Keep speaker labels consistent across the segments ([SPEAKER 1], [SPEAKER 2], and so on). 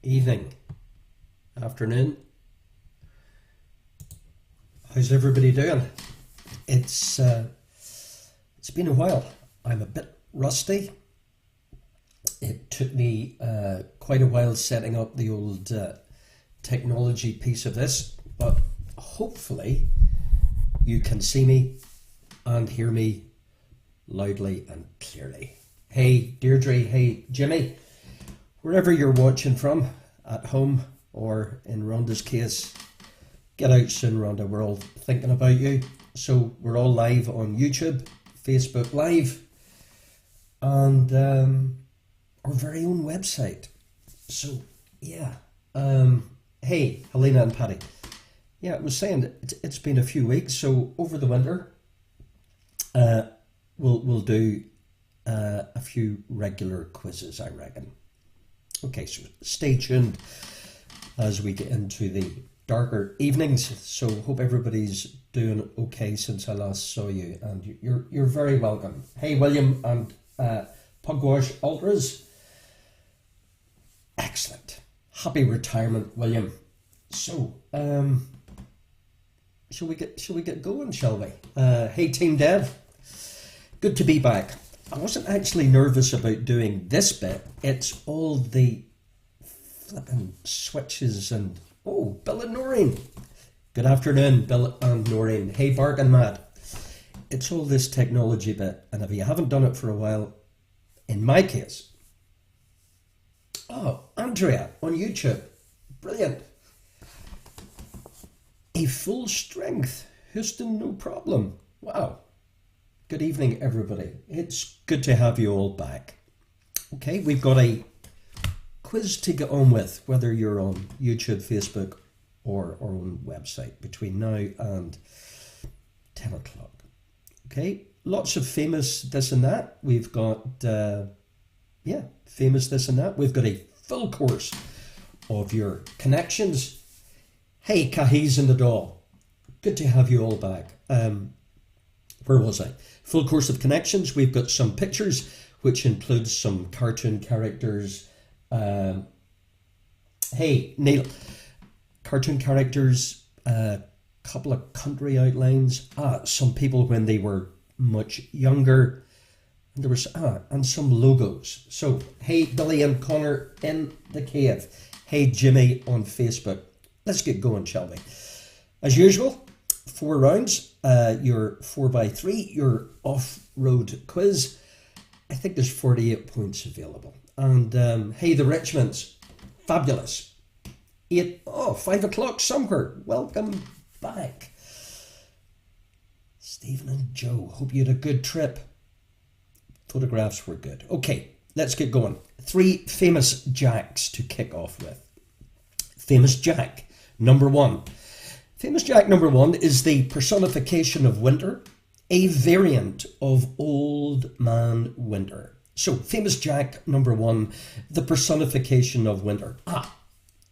[SPEAKER 1] evening, afternoon. How's everybody doing? It's it's been a while. I'm a bit rusty. It took me quite a while setting up the old technology piece of this, but hopefully you can see me and hear me loudly and clearly. Hey Deirdre, hey Jimmy, wherever you're watching from, at home or in Rhonda's case, get out soon, Rhonda. We're all thinking about you. So we're all live on YouTube, Facebook Live, and our very own website. So yeah, hey Helena and Paddy. Yeah, I was saying it's been a few weeks. So over the winter, we'll do a few regular quizzes, I reckon. Okay, so stay tuned as we get into the darker evenings. So hope everybody's doing okay since I last saw you, and you're very welcome. Hey William and Pugwash Ultras, excellent. Happy retirement, William. So shall we get going? Shall we? Hey Team Dev, good to be back. I wasn't actually nervous about doing this bit. It's all the flipping switches and... Oh, Bill and Noreen. Good afternoon, Bill and Noreen. Hey, Bargain Mad. It's all this technology bit, and if you haven't done it for a while, in my case... Oh, Andrea on YouTube. Brilliant. A full strength Houston, no problem. Wow. Good evening, everybody. It's good to have you all back. Okay, we've got a quiz to get on with, whether you're on YouTube, Facebook, or our own website between now and 10 o'clock. Okay, lots of famous this and that. We've got, famous this and that. We've got a full course of your connections. Hey, Cahies and the Doll. Good to have you all back. Where was I? Full course of connections. We've got some pictures, which includes some cartoon characters. Hey, Neil. Cartoon characters, a couple of country outlines, some people when they were much younger. And there was and some logos. So, hey, Billy and Connor in the cave. Hey, Jimmy on Facebook. Let's get going, shall we? As usual, 4 rounds. Your 4x3, your off-road quiz. I think there's 48 points available. And hey, the Richmonds, fabulous. 5 o'clock somewhere. Welcome back. Stephen and Joe, hope you had a good trip. Photographs were good. Okay, let's get going. 3 famous Jacks to kick off with. Famous Jack, number 1. Famous Jack number 1 is the personification of winter, a variant of Old Man Winter. So, Famous Jack number 1, the personification of winter.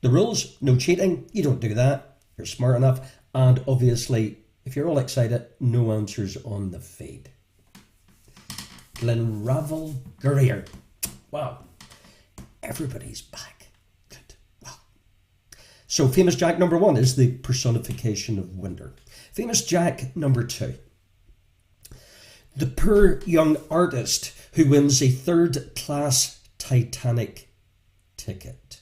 [SPEAKER 1] The rules, no cheating, you don't do that, you're smart enough, and obviously, if you're all excited, no answers on the feed. Glenravel Greer. Wow, everybody's back. So Famous Jack number 1 is the personification of winter. Famous Jack number 2. The poor young artist who wins a third-class Titanic ticket.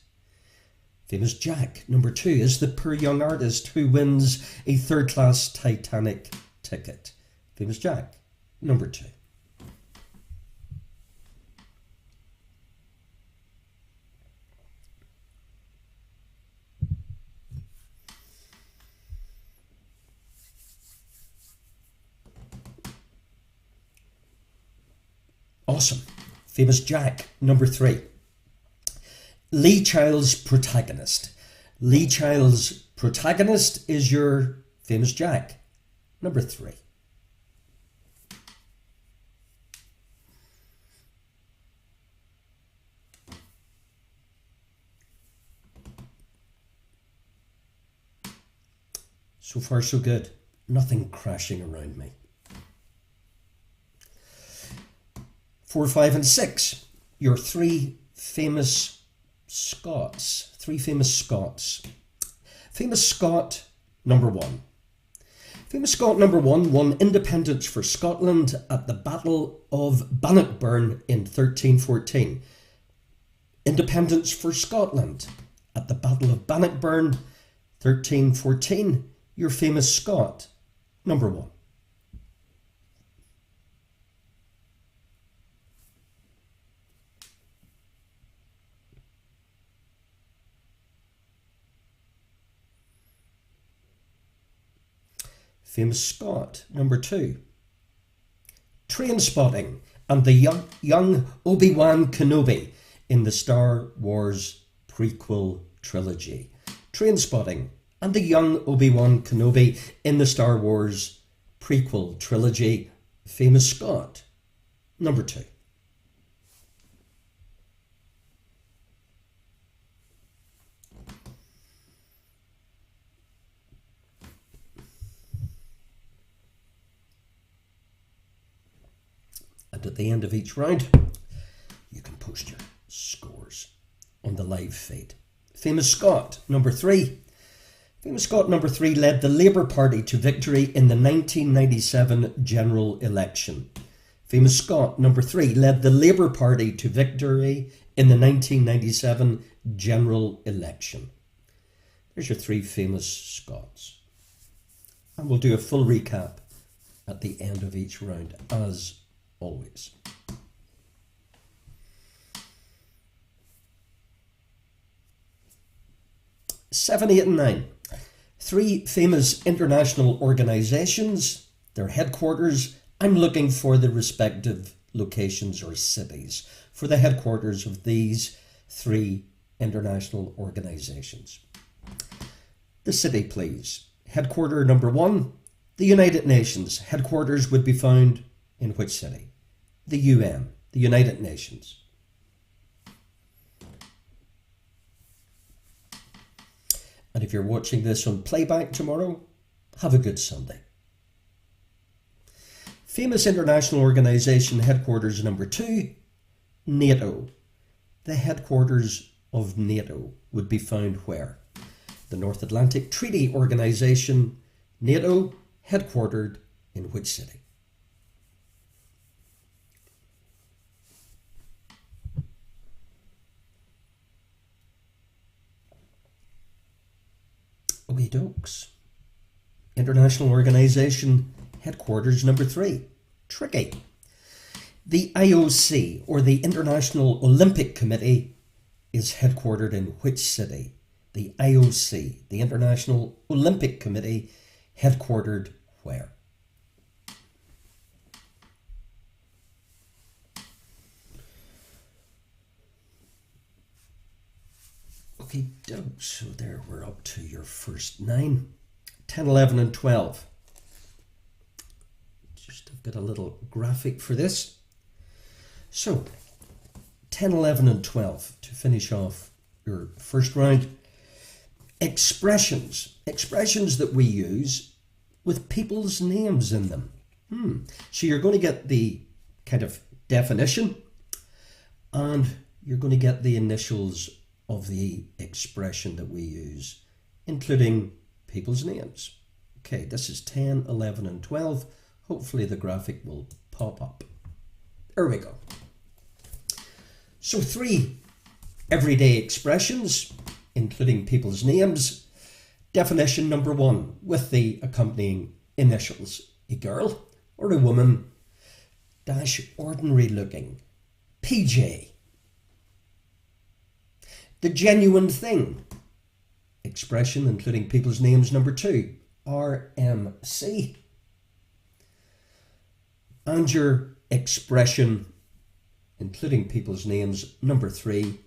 [SPEAKER 1] Famous Jack number 2 is the poor young artist who wins a third-class Titanic ticket. Famous Jack number 2. Awesome. Famous Jack number 3. Lee Child's protagonist. Lee Child's protagonist is your Famous Jack number 3. So far so good. Nothing crashing around me. 4, 5 and 6. Your 3 famous Scots. Three famous Scots. Famous Scot number one. Famous Scot number one won independence for Scotland at the Battle of Bannockburn in 1314. Independence for Scotland at the Battle of Bannockburn, 1314. Your famous Scot number one. Famous Scot number two. Train Spotting and the young Obi-Wan Kenobi in the Star Wars prequel trilogy. Train Spotting and the young Obi-Wan Kenobi in the Star Wars prequel trilogy. Famous Scot number two. And at the end of each round, you can post your scores on the live feed. Famous Scot number three. Famous Scot number three led the Labour Party to victory in the 1997 general election. Famous Scot number three led the Labour Party to victory in the 1997 general election. There's your three famous Scots. And we'll do a full recap at the end of each round, as always. Seven, 8 and 9. Three famous international organisations, their headquarters. I'm looking for the respective locations or cities for the headquarters of these three international organisations. The city, please. Headquarter number one, the United Nations. Headquarters would be found in which city? The UN, the United Nations. And if you're watching this on playback tomorrow, have a good Sunday. Famous international organisation headquarters number two, NATO. The headquarters of NATO would be found where? The North Atlantic Treaty Organisation, NATO, headquartered in which city? Okie dokes. International Organisation headquarters number three. Tricky. The IOC, or the International Olympic Committee, is headquartered in which city? The IOC, the International Olympic Committee, headquartered where? Okay, so there we're up to your first 9, 10, 11 and 12. I've got a little graphic for this. So 10, 11 and 12 to finish off your first round. Expressions that we use with people's names in them. So you're going to get the kind of definition and you're going to get the initials of the expression that we use, including people's names. Okay, this is 10, 11 and 12. Hopefully the graphic will pop up. There we go. So 3 everyday expressions, including people's names. Definition number 1 with the accompanying initials. A girl or a woman dash ordinary looking. PJ. The genuine thing. Expression including people's names number 2. RMC. And your expression including people's names number 3.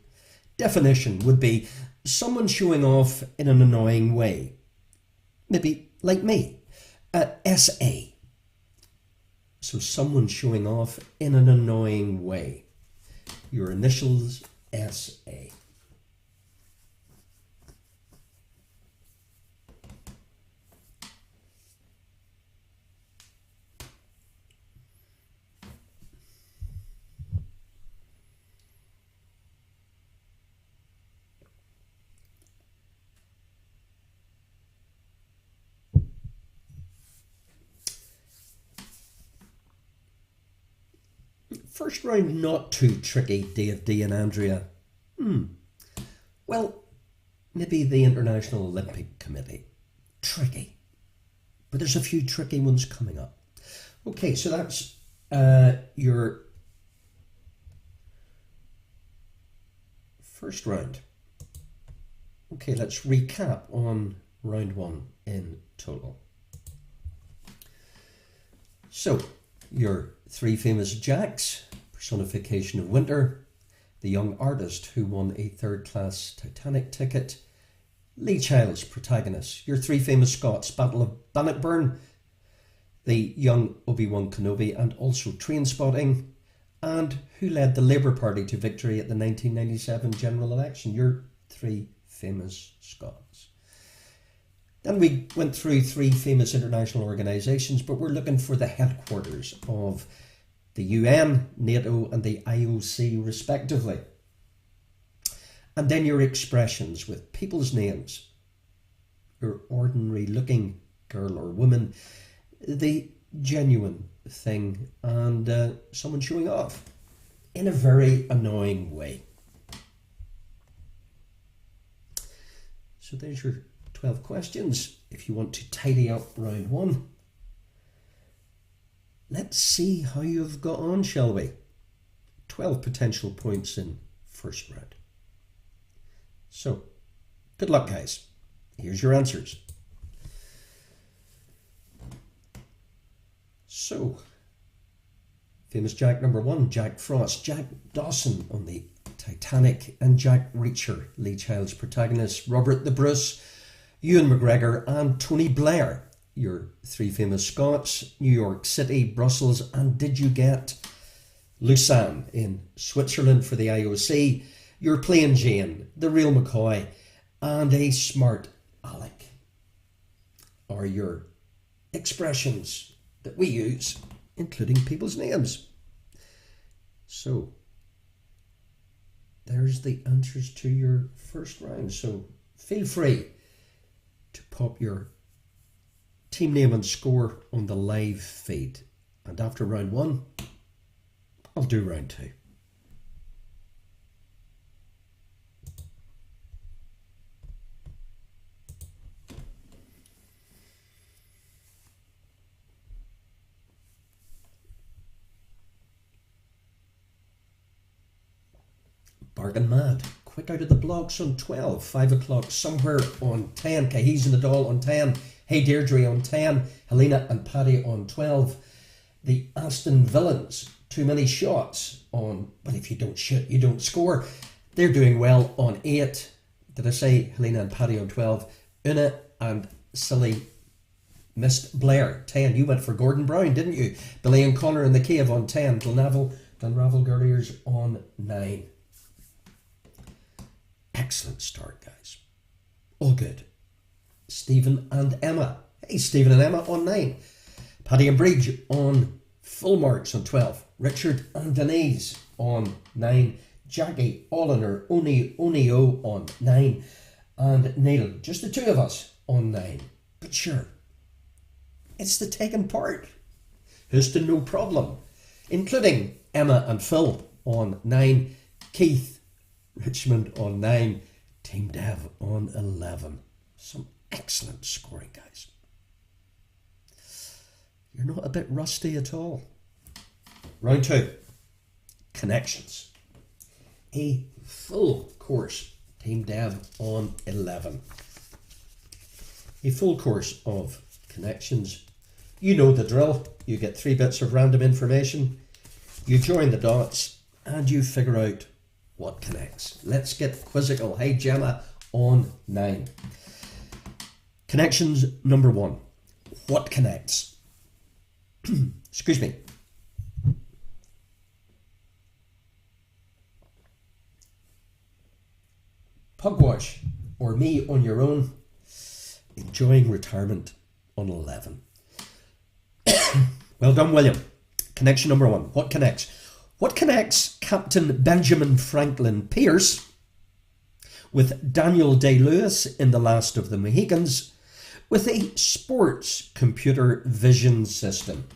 [SPEAKER 1] Definition would be someone showing off in an annoying way. Maybe like me. SA. So someone showing off in an annoying way. Your initials SA. First round not too tricky, Dave D and Andrea. Well, maybe the International Olympic Committee. Tricky. But there's a few tricky ones coming up. Okay, so that's your first round. Okay, let's recap on round one in total. So, your three famous Jacks, personification of winter, the young artist who won a third-class Titanic ticket, Lee Child's protagonist, your three famous Scots, Battle of Bannockburn, the young Obi-Wan Kenobi, and also Trainspotting, and who led the Labour Party to victory at the 1997 general election, your three famous Scots. Then we went through three famous international organisations, but we're looking for the headquarters of the UN, NATO and the IOC respectively. And then your expressions with people's names, your ordinary looking girl or woman, the genuine thing, and someone showing off in a very annoying way. So there's your 12 questions. If you want to tidy up round one, let's see how you've got on, shall we? 12 potential points in first round. So, good luck, guys. Here's your answers. So, famous Jack number one, Jack Frost, Jack Dawson on the Titanic, and Jack Reacher, Lee Child's protagonist, Robert the Bruce, Ewan McGregor, and Tony Blair, your three famous Scots, New York City, Brussels, and did you get Lausanne in Switzerland for the IOC, your Plain Jane, the real McCoy, and a smart Alec are your expressions that we use, including people's names. So, there's the answers to your first round. So, feel free to pop your team name and score on the live feed. And after round one, I'll do round two. Bargain Mad, quick out of the blocks on 12, 5 o'clock somewhere on 10, Cahies and the Doll on 10, Hey Deirdre on 10, Helena and Paddy on 12, the Aston Villains, Too Many Shots on, but if you don't shoot, you don't score. They're doing well on 8. Did I say Helena and Paddy on 12? Una and Silly Missed Blair, 10. You went for Gordon Brown, didn't you? Billy and Connor in the Cave on 10. Glenravel Gurriers on 9. Excellent start, guys. All good. Stephen and Emma. Hey, Stephen and Emma on 9. Paddy and Bridge on full marks on 12. Richard and Denise on 9. Jackie, Oliner, Onio on 9. And Neil, just the two of us on 9. But sure, it's the taken part. Houston, no problem. Including Emma and Phil on 9. Keith, Richmond on 9, Team Dev on 11. Some excellent scoring, guys. You're not a bit rusty at all. Round 2, connections. A full course, Team Dev on 11. A full course of connections. You know the drill. You get 3 bits of random information. You join the dots and you figure out what connects. Let's get quizzical. Hey Gemma on 9. Connections number 1. What connects? Excuse me. Pugwash or me on your own. Enjoying retirement on 11. Well done, William. Connection number 1. What connects? What connects Captain Benjamin Franklin Pierce with Daniel Day-Lewis in The Last of the Mohicans with a sports computer vision system?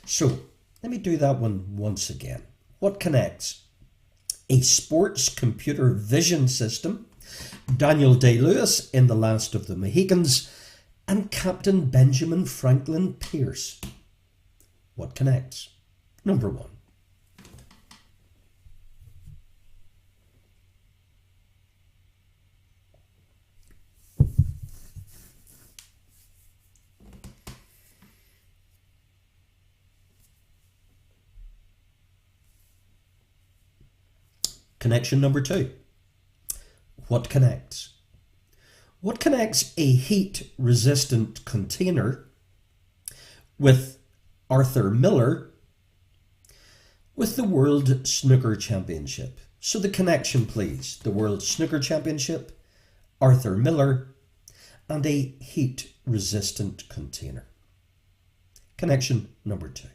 [SPEAKER 1] So, let me do that one once again. What connects a sports computer vision system, Daniel Day-Lewis in The Last of the Mohicans, and Captain Benjamin Franklin Pierce? What connects? Number 1. Connection number 2. What connects? What connects a heat-resistant container with Arthur Miller with the World Snooker Championship? So the connection, please. The World Snooker Championship, Arthur Miller, and a heat-resistant container. Connection number 2.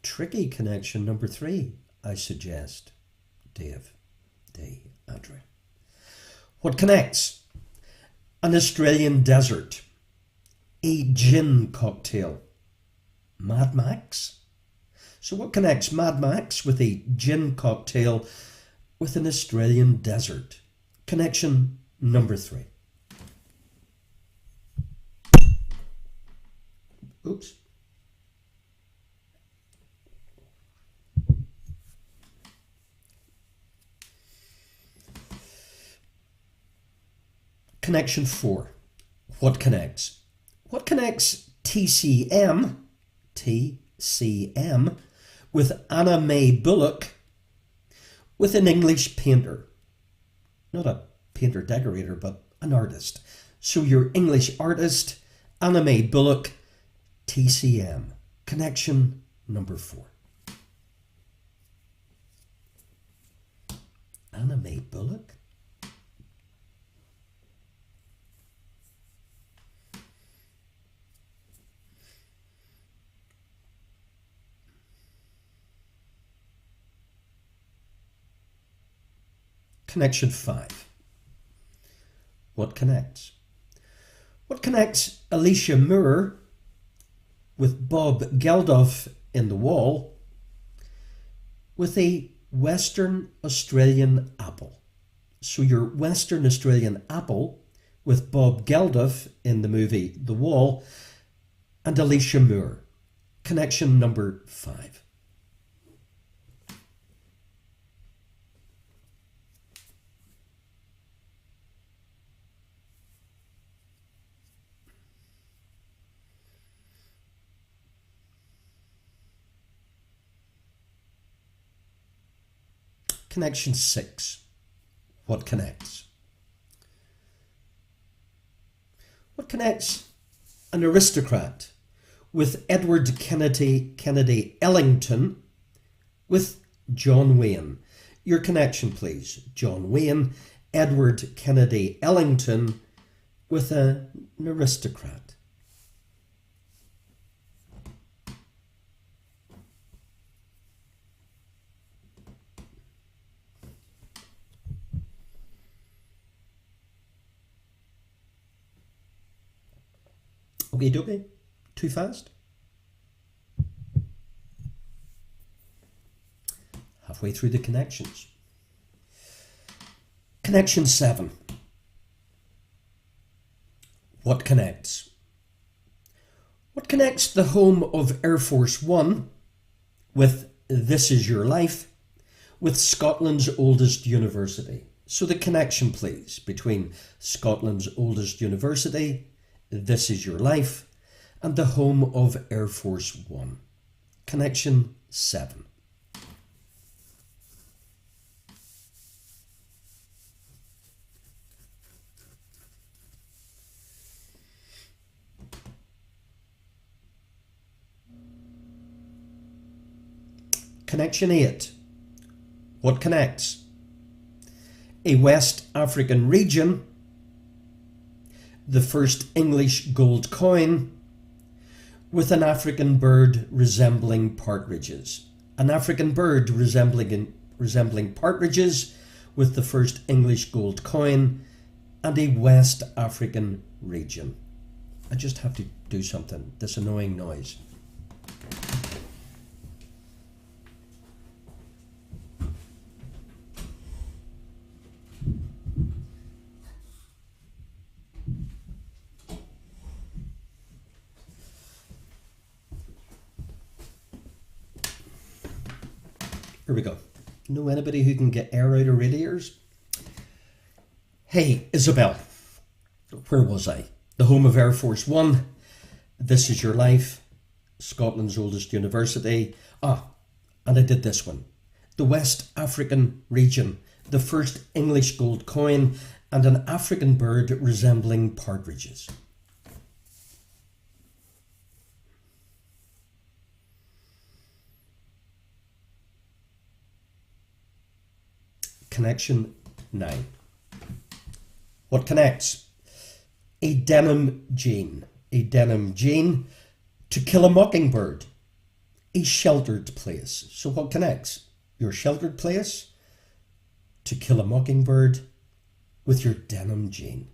[SPEAKER 1] Tricky connection number 3, I suggest. Andrew. What connects an Australian desert, a gin cocktail, Mad Max? So what connects Mad Max with a gin cocktail with an Australian desert? Connection number 3. Oops. Connection 4. What connects? What connects TCM with Anna May Bullock with an English painter? Not a painter decorator, but an artist. So your English artist, Anna May Bullock, TCM. Connection number 4. Anna May Bullock? Connection 5. What connects? What connects Alicia Moore with Bob Geldof in The Wall with a Western Australian apple? So your Western Australian apple with Bob Geldof in the movie The Wall and Alicia Moore. Connection number 5. Connection 6. What connects? What connects an aristocrat with Edward Kennedy Ellington with John Wayne? Your connection, please. John Wayne, Edward Kennedy Ellington with an aristocrat. Okie dokie. Too fast? Halfway through the connections. Connection 7. What connects? What connects the home of Air Force One with This Is Your Life with Scotland's oldest university? So the connection, please, between Scotland's oldest university, This Is Your Life, and the home of Air Force One. Connection 7. Connection 8. What connects? A West African region, the first English gold coin, with an African bird resembling partridges. An African bird resembling resembling partridges with the first English gold coin, and a West African region. I just have to do something, this annoying noise. Here we go. Know anybody who can get air out of radiators? Hey, Isabel. Where was I? The home of Air Force One. This Is Your Life. Scotland's oldest university. And I did this one. The West African region. The first English gold coin. And an African bird resembling partridges. Connection 9. What connects? A denim jean. A denim jean to kill a mockingbird. A sheltered place. So what connects? Your sheltered place to kill a mockingbird with your denim jean.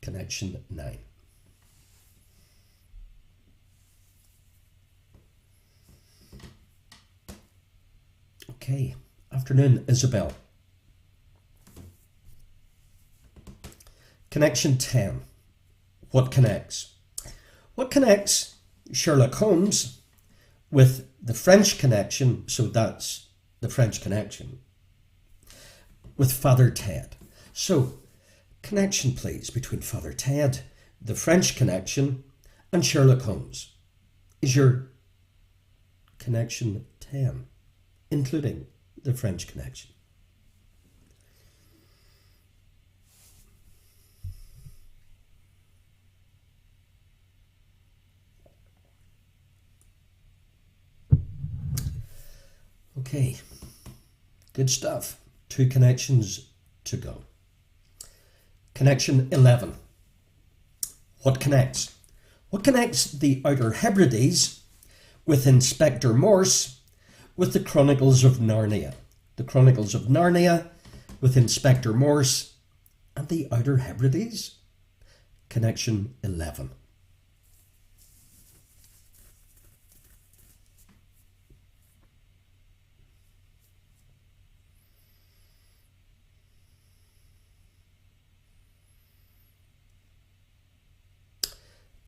[SPEAKER 1] Connection 9. Okay. Afternoon, Isabel. Connection 10. What connects? What connects Sherlock Holmes with the French connection, so that's the French connection, with Father Ted. So, connection please between Father Ted, the French connection, and Sherlock Holmes. Is your connection 10, including the French connection? Okay, good stuff. 2 connections to go. Connection 11. What connects? What connects the Outer Hebrides with Inspector Morse with the Chronicles of Narnia? The Chronicles of Narnia with Inspector Morse and the Outer Hebrides? Connection 11.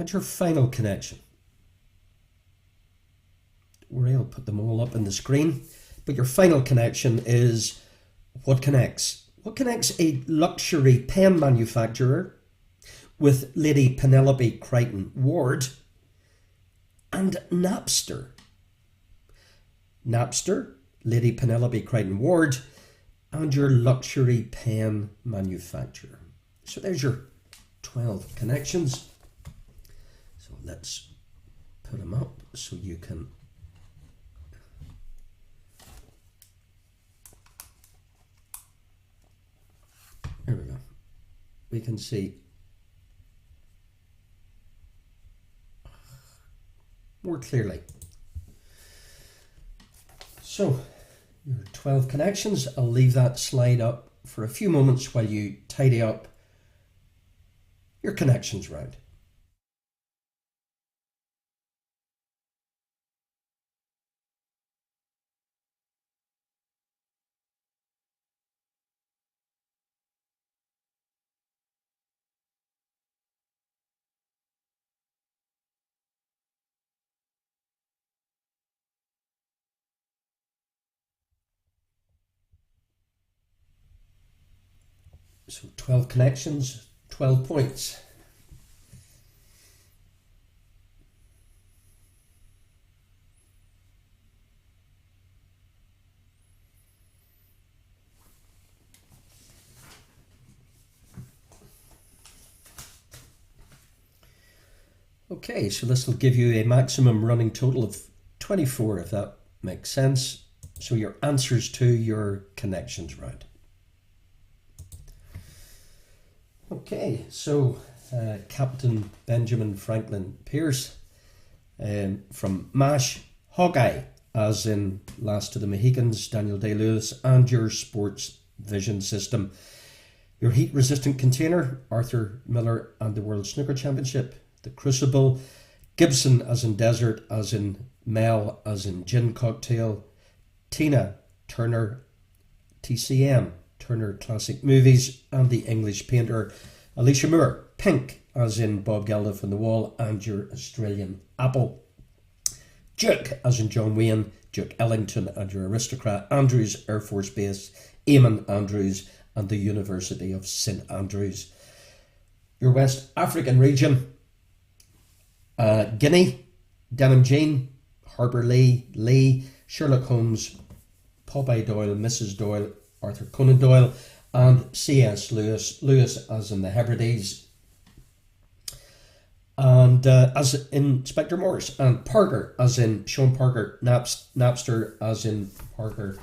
[SPEAKER 1] And your final connection. I'll put them all up on the screen. But your final connection is what connects? What connects a luxury pen manufacturer with Lady Penelope Crichton Ward and Napster? Napster, Lady Penelope Crichton Ward, and your luxury pen manufacturer. So there's your 12 connections. So let's put them up so you can there we go. We can see more clearly. So your 12 connections, I'll leave that slide up for a few moments while you tidy up your connections round. So 12 connections, 12 points. Okay, so this will give you a maximum running total of 24, if that makes sense. So your answers to your connections round. Okay, so Captain Benjamin Franklin Pierce from MASH, Hawkeye, as in Last of the Mohicans, Daniel Day-Lewis, and your sports vision system. Your heat-resistant container, Arthur Miller and the World Snooker Championship. The Crucible, Gibson as in desert, as in Mel, as in gin cocktail. Tina Turner, TCM, Turner Classic Movies, and the English painter Alicia Moore, Pink, as in Bob Geldof and the Wall, and your Australian Apple. Duke, as in John Wayne, Duke Ellington, and your aristocrat, Andrews Air Force Base, Eamon Andrews, and the University of St Andrews. Your West African region, Guinea, Denim Jean, Harper Lee, Sherlock Holmes, Popeye Doyle, Mrs. Doyle, Arthur Conan Doyle, and C.S. Lewis as in the Hebrides, and as in Inspector Morse, and Parker as in Sean Parker, Napster as in Parker,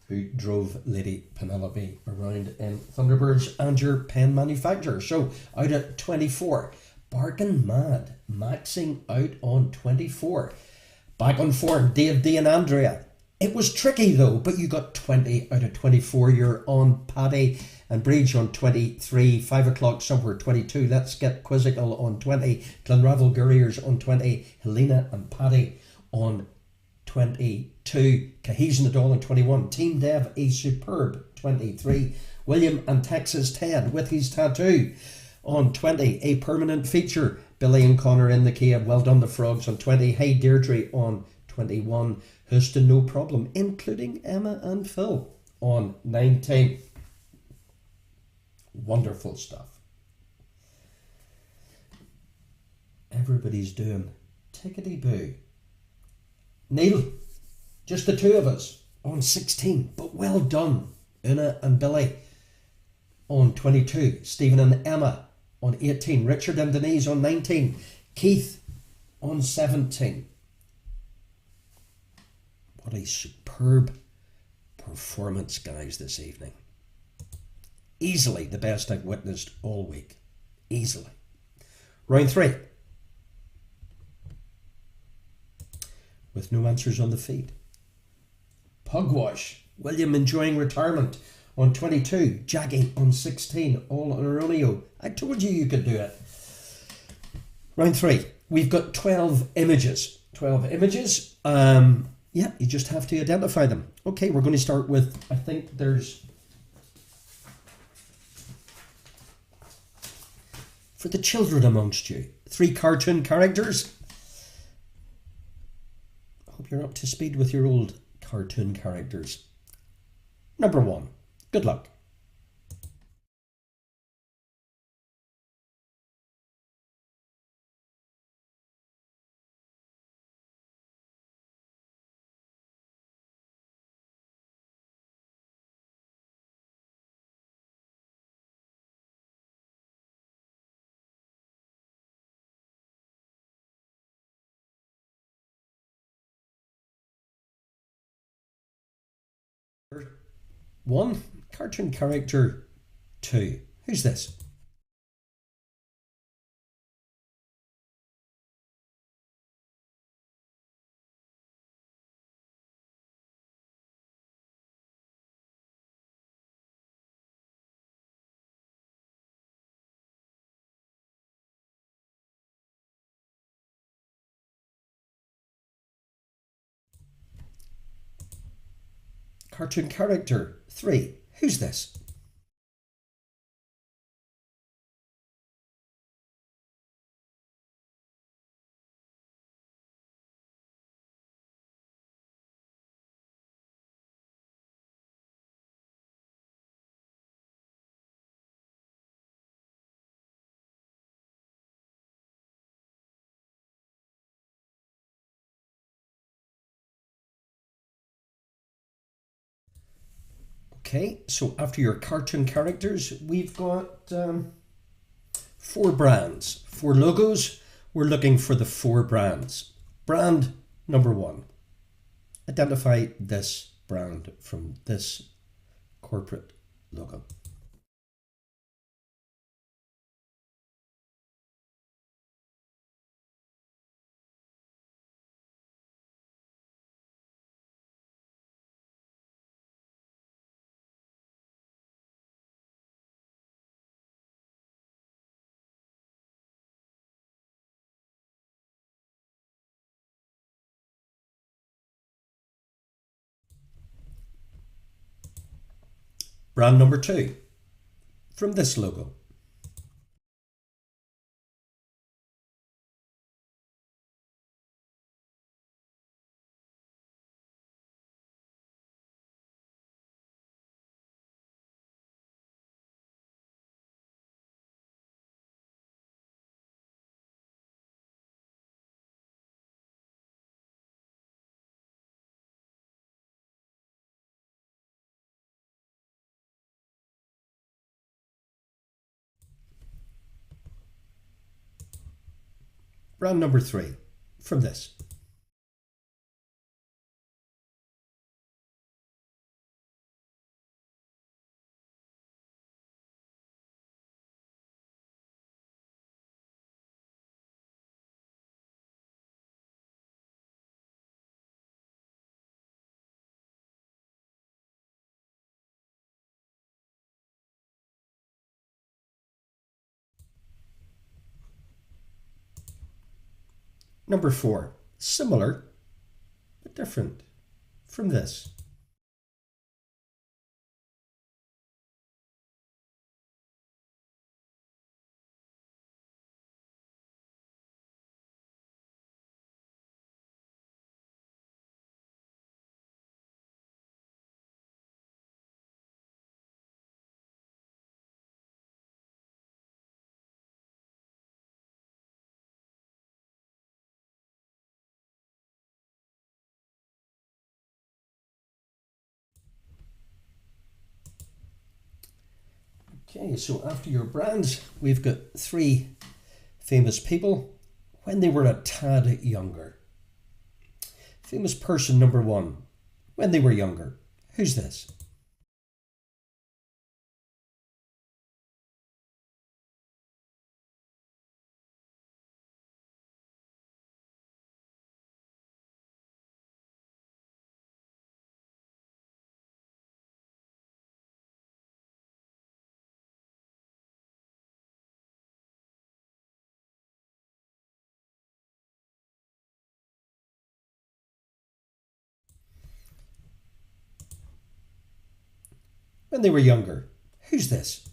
[SPEAKER 1] who drove Lady Penelope around in Thunderbirds, and your pen manufacturer. So out at 24, bargain mad, maxing out on 24. Back on form, Dave D and Andrea. It was tricky though, but you got 20 out of 24. You're on Paddy and Bridge on 23, 5 o'clock somewhere 22. Let's Get Quizzical on 20, Glenravel Gurriers on 20, Helena and Paddy on 22, Cahies and the Doll on 21, Team Dev a Superb 23, William and Texas Ted with his tattoo on 20, A Permanent Feature, Billy and Connor in the Cave, Well Done the Frogs on 20, Hey Deirdre on 21, Houston No Problem, including Emma and Phil on 19. Wonderful stuff. Everybody's doing tickety-boo. Neil, just the two of us on 16, but well done. Una and Billy on 22, Stephen and Emma on 18, Richard and Denise on 19, Keith on 17. What a superb performance, guys, this evening. Easily the best I've witnessed all week. Easily. Round 3. With no answers on the feed. Pugwash, William enjoying retirement on 22, Jackie on 16, all on Aronio. I told you you could do it. Round 3, we've got 12 images. 12 images. Yeah, you just have to identify them. Okay, we're going to start with, I think there's, for the children amongst you, 3 cartoon characters. Hope you're up to speed with your old cartoon characters. Number 1. Good luck. One, cartoon character 2. Who's this? Cartoon character 3. Who's this? Okay, so after your cartoon characters, we've got 4 brands, 4 logos. We're looking for the 4 brands. Brand number 1. Identify this brand from this corporate logo. Brand number 2 from this logo. Brand number 3 from this. Number 4, similar but different from this. Okay, so after your brands, we've got 3 famous people when they were a tad younger. Famous person number 1, when they were younger. Who's this? When they were younger. Who's this?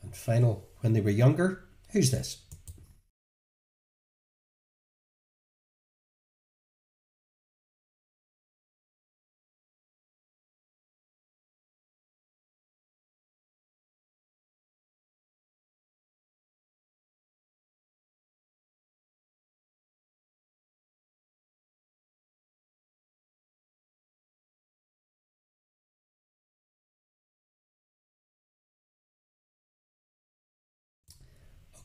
[SPEAKER 1] And final, when they were younger. Who's this?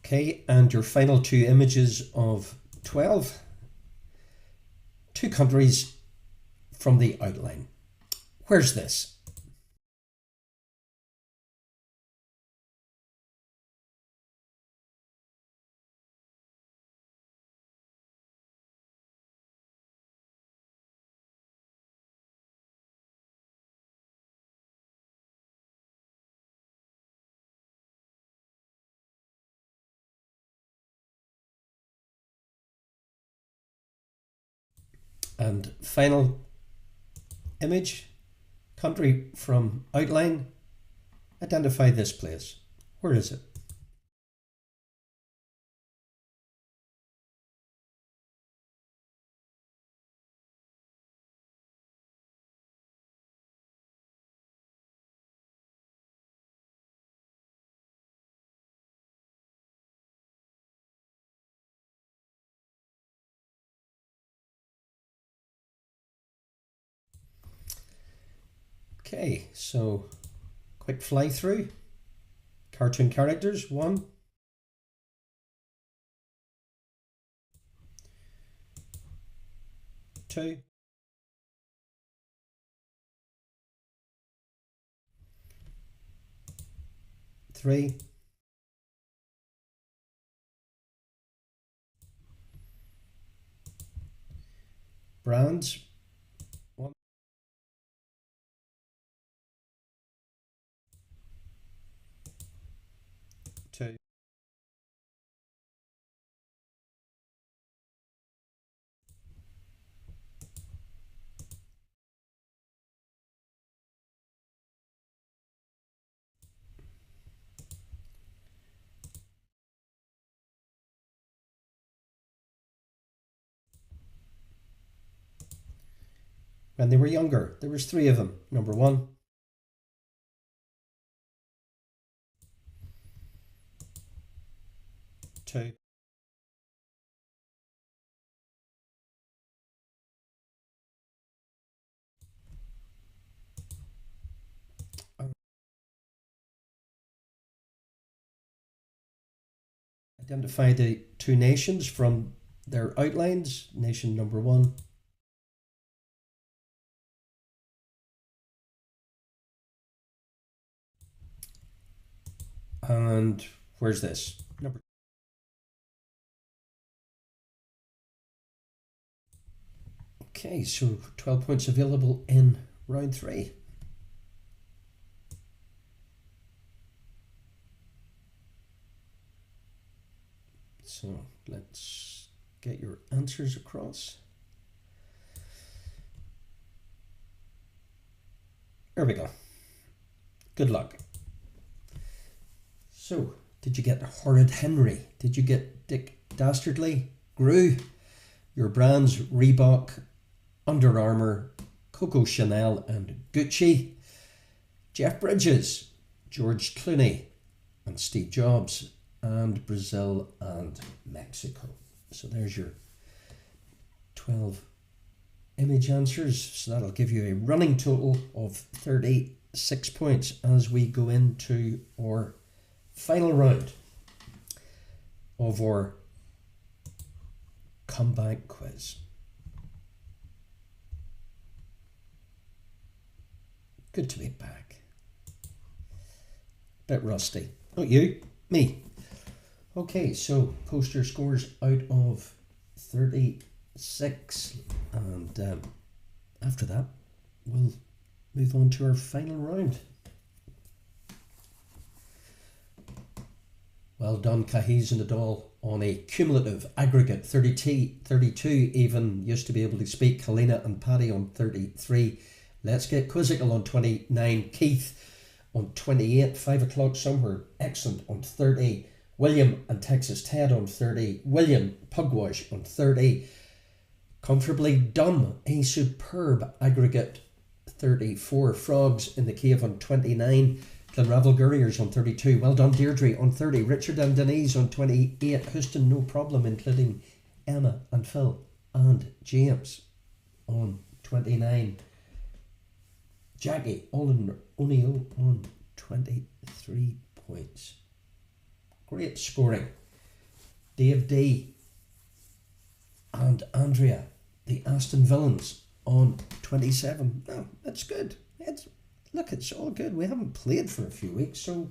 [SPEAKER 1] Okay, and your final 2 images of 12. 2 countries from the outline. Where's this? And final image, country from outline. Identify this place. Where is it? Okay, so quick fly through. Cartoon characters, 1, 2, 3. Brands. 1. 2. When they were younger, there was 3 of them. Number 1. 2. Identify the 2 nations from their outlines. Nation number 1. And where's this? Number. Okay, so 12 points available in round 3. So let's get your answers across. There we go. Good luck. So, did you get Horrid Henry? Did you get Dick Dastardly? Gru? Your brands Reebok, Under Armour, Coco Chanel and Gucci? Jeff Bridges, George Clooney and Steve Jobs, and Brazil and Mexico. So there's your 12 image answers. So that'll give you a running total of 36 points as we go into our final round of our comeback quiz. Good to be back. Bit rusty. Not you, me. Okay, so post your scores out of 36, and after that we'll move on to our final round. Well done, Cahiz and Nadal, on a cumulative aggregate 32 even, used to be able to speak. Helena and Paddy on 33. Let's get quizzical on 29. Keith on 28. 5 o'clock somewhere. Excellent on 30. William and Texas Ted on 30. William Pugwash on 30. Comfortably Dumb, a superb aggregate 34. Frogs in the Cave on 29. Glenravel Gurriers on 32. Well done, Deirdre on 30. Richard and Denise on 28. Houston No Problem, including Emma and Phil and James on 29. Jackie Onio on 23 points. Great scoring. Dave D and Andrea, the Aston Villains, on 27. Oh, that's good. Look, it's all good. We haven't played for a few weeks, so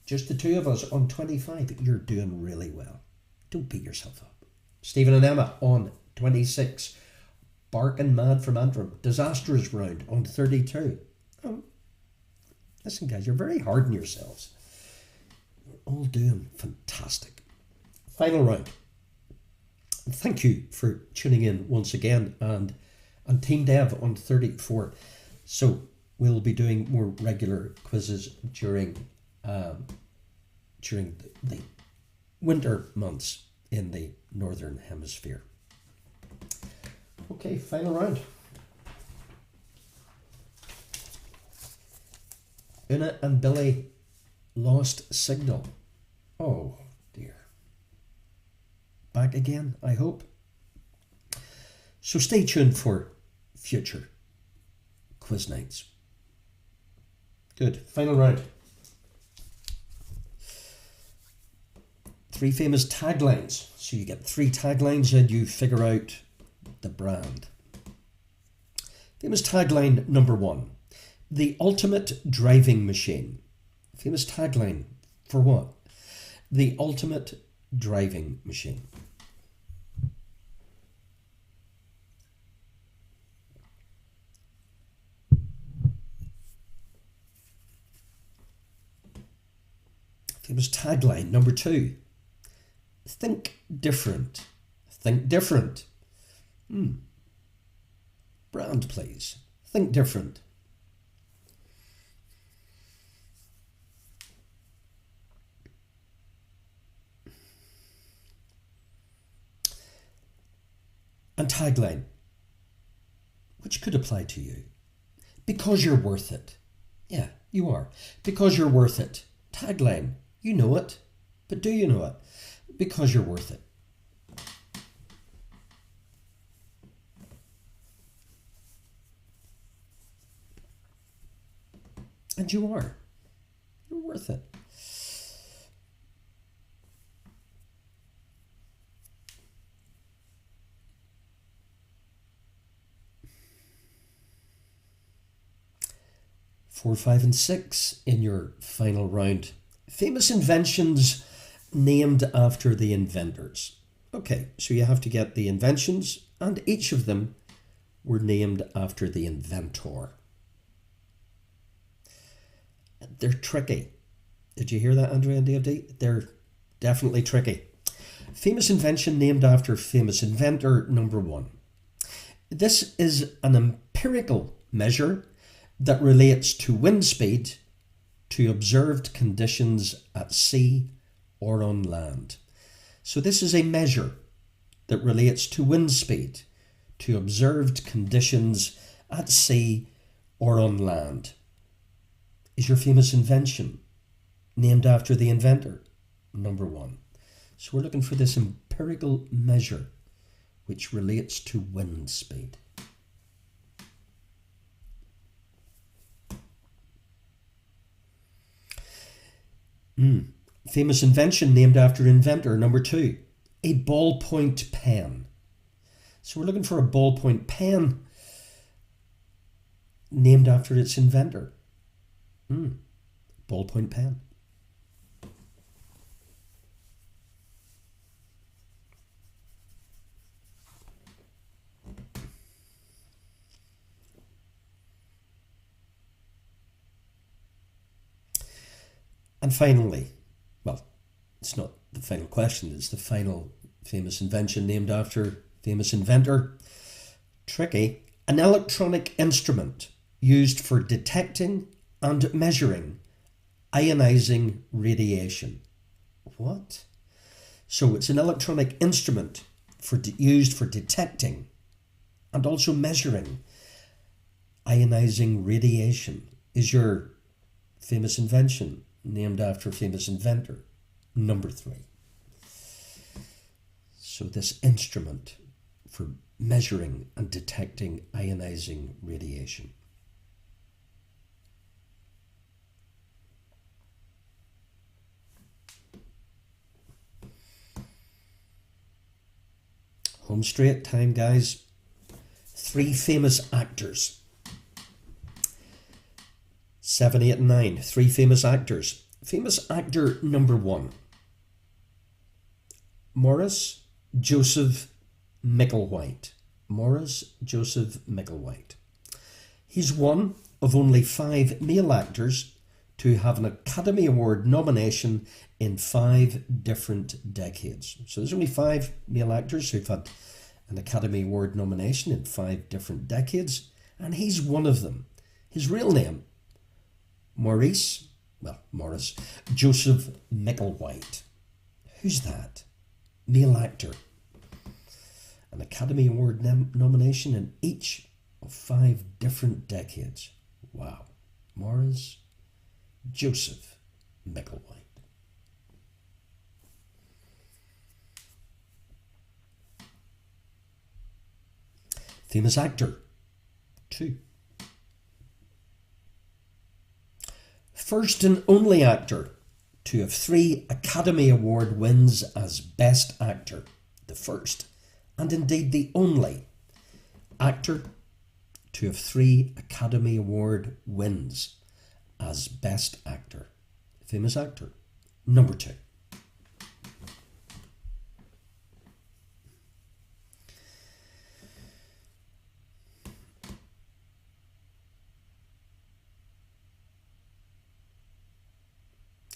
[SPEAKER 1] just the 2 of us on 25. You're doing really well. Don't beat yourself up. Stephen and Emma on 26. Barking Mad from Antrim. Disastrous Round on 32. Oh, listen, guys, you're very hard on yourselves. You're all doing fantastic. Final round. Thank you for tuning in once again, and Team Dev on 34. So we'll be doing more regular quizzes during the winter months in the Northern Hemisphere. Okay, final round. Una and Billy lost signal. Oh dear. Back again, I hope. So stay tuned for future quiz nights. Good. Final round. 3 famous taglines. So you get 3 taglines and you figure out the brand. Famous tagline number 1. The ultimate driving machine. Famous tagline for what? The ultimate driving machine. Famous tagline number 2. Think different. Think different. Brand, please. Think different. And tagline, which could apply to you. Because you're worth it. Yeah, you are. Because you're worth it. Tagline, you know it, but do you know it? Because you're worth it. And you are. You're worth it. Four, 5, and 6 in your final round. Famous inventions named after the inventors. Okay, so you have to get the inventions, and each of them were named after the inventor. They're tricky. Did you hear that, Andrea and Dave? They're definitely tricky. Famous invention named after famous inventor number 1. This is an empirical measure that relates to wind speed to observed conditions at sea or on land. So this is a measure that relates to wind speed to observed conditions at sea or on land. Is your famous invention named after the inventor? Number 1. So we're looking for this empirical measure which relates to wind speed. Famous invention named after inventor number 2. A ballpoint pen. So we're looking for a ballpoint pen named after its inventor. Ballpoint pen. And finally, well, it's not the final question, it's the final famous invention named after famous inventor. Tricky. An electronic instrument used for detecting and measuring ionizing radiation. What? So it's an electronic instrument used for detecting and also measuring ionizing radiation. Is your famous invention named after famous inventor number 3? So this instrument for measuring and detecting ionizing radiation. Home straight time, guys. 3 famous actors. 7, 8, and 9. 3 famous actors. Famous actor number 1. Maurice Joseph Micklewhite. Maurice Joseph Micklewhite. He's one of only 5 male actors to have an Academy Award nomination in 5 different decades. So there's only 5 male actors who've had an Academy Award nomination in 5 different decades, and he's one of them. His real name, Maurice Joseph Micklewhite. Who's that? Male actor. An Academy Award nomination in each of 5 different decades. Wow. Maurice Joseph Micklewhite. Famous actor 2. First and only actor to have 3 Academy Award wins as Best Actor. The first, and indeed the only, actor to have 3 Academy Award wins as Best Actor. Famous actor. Number 2.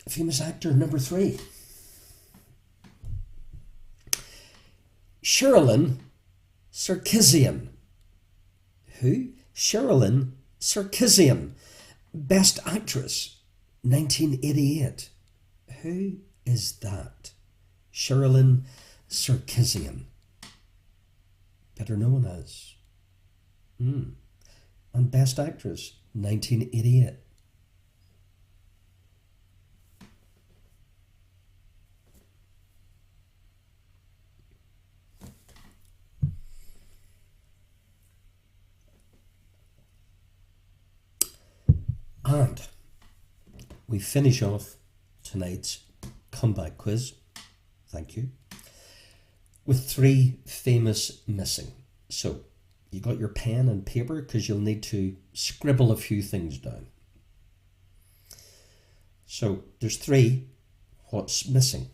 [SPEAKER 1] Famous actor. Number 3. Sherilyn Sarkisian. Who? Sherilyn Sarkisian. Best Actress, 1988. Who is that? Sherilyn Sarkisian. Better known as. And Best Actress, 1988. And we finish off tonight's comeback quiz, thank you, with 3 famous missing. So you got your pen and paper because you'll need to scribble a few things down. So there's 3. What's missing?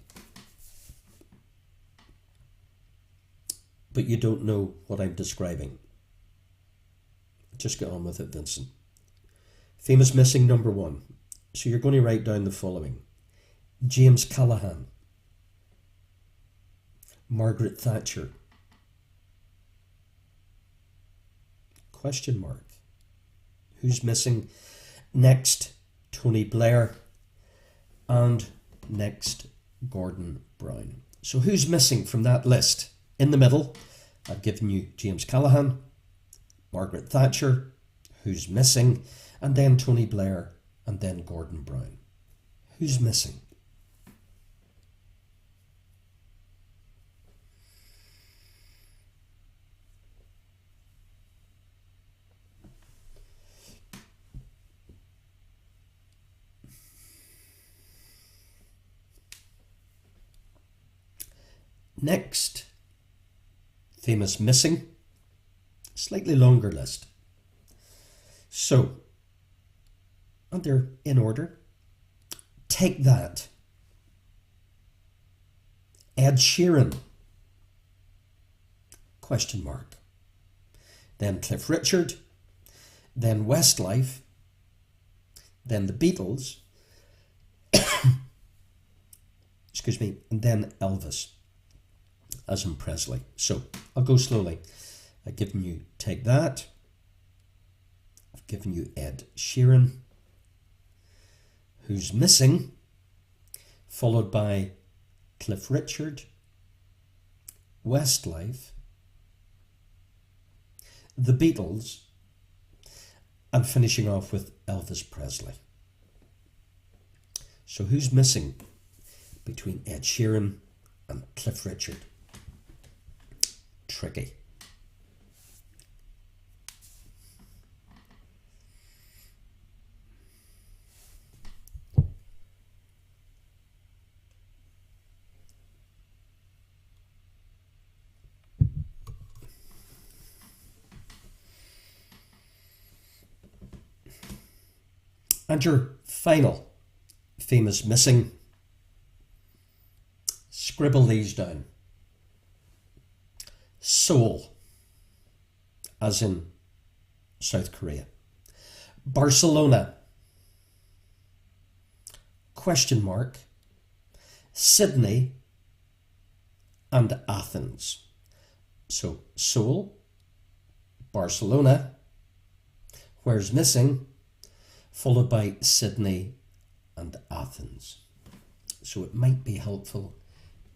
[SPEAKER 1] But you don't know what I'm describing. Just get on with it, Vincent. Famous missing number 1. So you're going to write down the following. James Callaghan. Margaret Thatcher. Question mark. Who's missing? Next, Tony Blair. And next, Gordon Brown. So who's missing from that list? In the middle, I've given you James Callaghan, Margaret Thatcher, who's missing, and then Tony Blair, and then Gordon Brown. Who's missing? Next, famous missing, slightly longer list. So, and they're in order. Take That. Ed Sheeran. Question mark. Then Cliff Richard. Then Westlife. Then the Beatles. Excuse me. And then Elvis, as in Presley. So, I'll go slowly. I've given you Take That. I've given you Ed Sheeran. Who's missing? Followed by Cliff Richard, Westlife, the Beatles, and finishing off with Elvis Presley. So who's missing between Ed Sheeran and Cliff Richard? Tricky. And your final famous missing, scribble these down. Seoul, as in South Korea. Barcelona, question mark, Sydney, and Athens. So Seoul, Barcelona, where's missing, followed by Sydney and Athens. So it might be helpful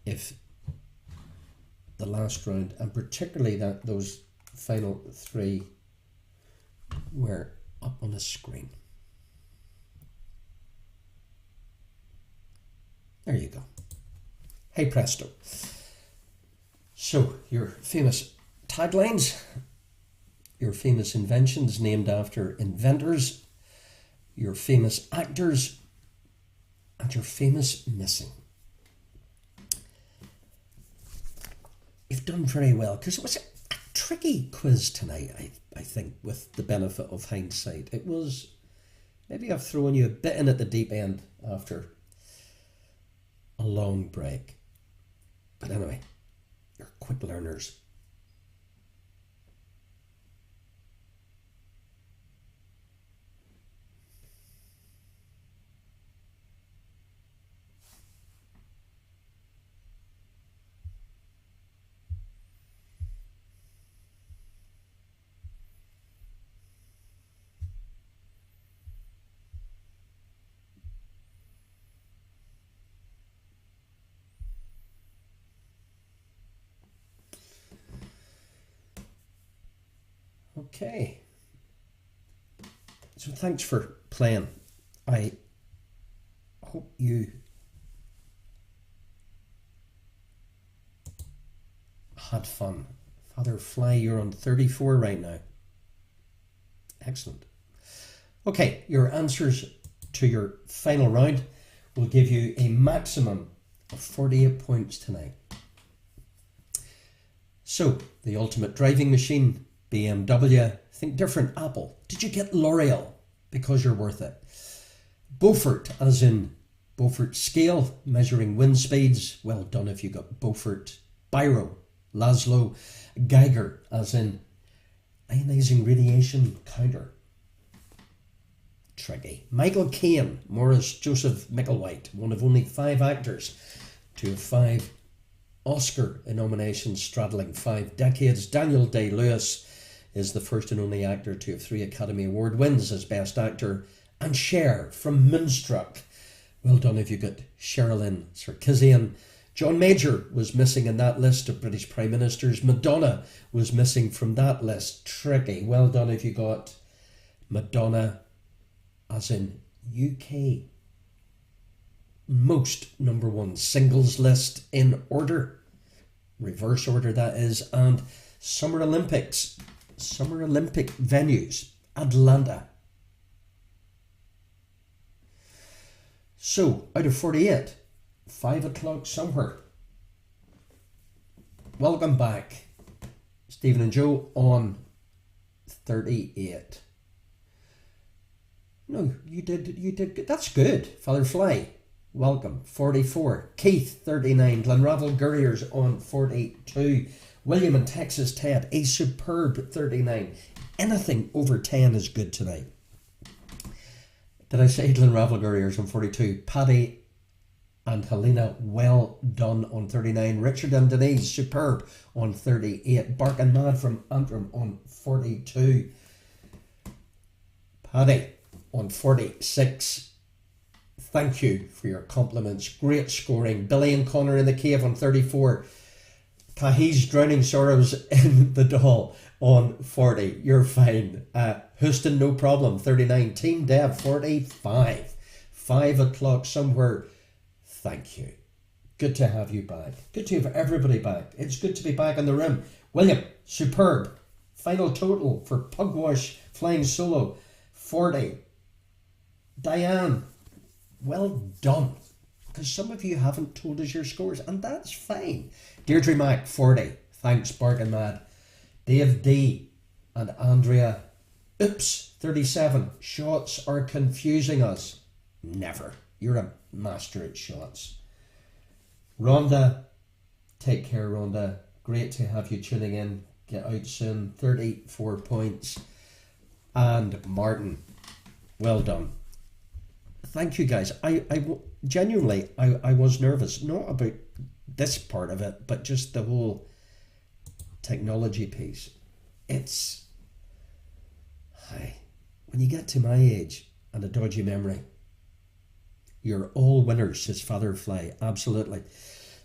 [SPEAKER 1] if the last round, and particularly that those final 3 were up on the screen. There you go. Hey presto. So your famous taglines, your famous inventions named after inventors, your famous actors, and your famous missing. You've done very well, because it was a tricky quiz tonight, I think, with the benefit of hindsight. It was Maybe I've thrown you a bit in at the deep end after a long break. But anyway, you're quick learners. Okay, so thanks for playing. I hope you had fun. Father Fly, you're on 34 right now. Excellent. Okay, your answers to your final round will give you a maximum of 48 points tonight. So, the ultimate driving machine, BMW, think different, Apple. Did you get L'Oreal? Because you're worth it. Beaufort, as in Beaufort scale, measuring wind speeds. Well done if you got Beaufort. Biro, Laszlo. Geiger, as in ionizing radiation counter. Tricky. Michael Caine, Morris Joseph Micklewhite, one of only 5 actors to have 5 Oscar nominations straddling 5 decades. Daniel Day-Lewis is the first and only actor to have 3 Academy Award wins as Best Actor. And Cher from Moonstruck. Well done if you got Sherilyn Sarkisian. John Major was missing in that list of British Prime Ministers. Madonna was missing from that list. Tricky. Well done if you got Madonna, as in UK most #1 singles list in order. Reverse order, that is. And Summer Olympic venues, Atlanta. So, out of 48, 5 o'clock somewhere. Welcome back, Stephen and Joe, on 38. No, you did. That's good. Father Fly, welcome. 44. Keith, 39. Glenravel Gurriers on 42. William and Texas Ted, a superb 39. Anything over 10 is good tonight. Did I say Glenravel Gurriers on 42? Paddy and Helena, well done on 39. Richard and Denise, superb on 38. Bark and Mad from Antrim on 42. Paddy on 46. Thank you for your compliments. Great scoring. Billy and Connor in the Cave on 34. Cahi's Drowning Sorrows in the Doll on 40. You're fine. Houston, no problem, 39. Team Dev, 45. 5 o'clock somewhere. Thank you. Good to have you back. Good to have everybody back. It's good to be back in the room. William, superb. Final total for Pugwash Flying Solo, 40. Diane, well done. Because some of you haven't told us your scores, and that's fine. Deirdre Mack, 40. Thanks, Bark and Mad. Dave D and Andrea, oops, 37. Shots are confusing us. Never. You're a master at shots. Rhonda, take care, Rhonda. Great to have you tuning in. Get out soon. 34 points. And Martin, well done. Thank you, guys. I genuinely was nervous, not about this part of it, but just the whole technology piece. It's, when you get to my age and a dodgy memory, you're all winners, says Father Fly. Absolutely.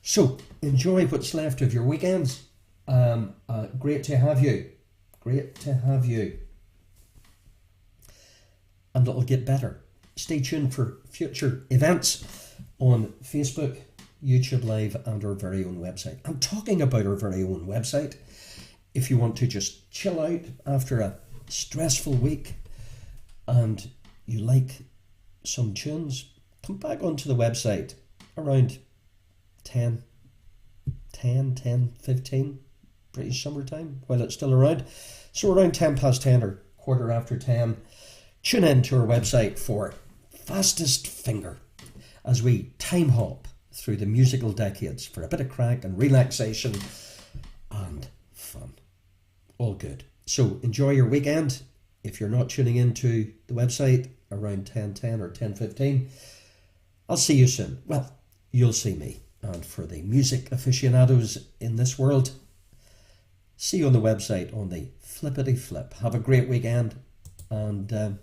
[SPEAKER 1] So enjoy what's left of your weekends. Great to have you. Great to have you. And it'll get better. Stay tuned for future events on Facebook, YouTube Live, and our very own website. I'm talking about our very own website. If you want to just chill out after a stressful week and you like some tunes, come back onto the website around 10:15, British summertime, while it's still around. So around 10 past 10 or quarter after 10, Tune in to our website for Fastest Finger as we time hop through the musical decades for a bit of crack and relaxation and fun. All good. So enjoy your weekend. If you're not tuning into the website around 10:10 or 10:15, I'll see you soon. Well, you'll see me. And for the music aficionados in this world, see you on the website on the flippity flip. Have a great weekend and